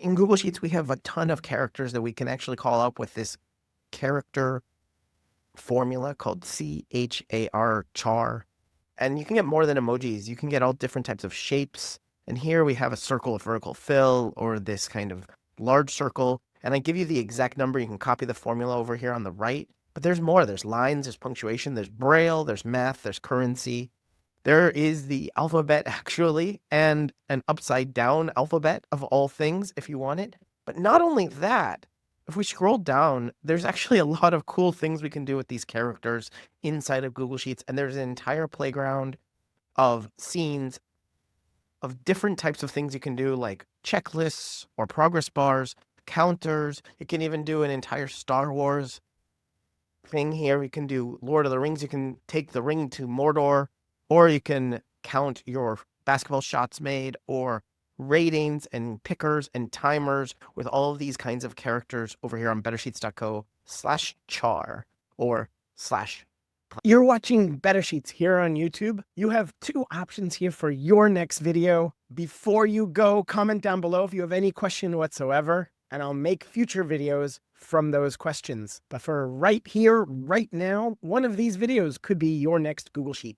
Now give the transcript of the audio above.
In Google Sheets, we have a ton of characters that we can actually call up with this character formula called CHAR, CHAR. And you can get more than emojis. You can get all different types of shapes. And here we have a circle of vertical fill or this kind of large circle. And I give you the exact number. You can copy the formula over here on the right. But there's more. There's lines, there's punctuation, there's Braille, there's math, there's currency. There is the alphabet actually, and an upside down alphabet of all things if you want it. But not only that, if we scroll down, there's actually a lot of cool things we can do with these characters inside of Google Sheets. And there's an entire playground of scenes of different types of things you can do, like checklists or progress bars, counters. You can even do an entire Star Wars thing here. You can do Lord of the Rings. You can take the ring to Mordor, or you can count your basketball shots made, or ratings and pickers and timers with all of these kinds of characters over here on bettersheets.co/char or slash. You're watching Better Sheets here on YouTube. You have two options here for your next video. Before you go, comment down below if you have any question whatsoever, and I'll make future videos from those questions. But for right here, right now, one of these videos could be your next Google Sheet.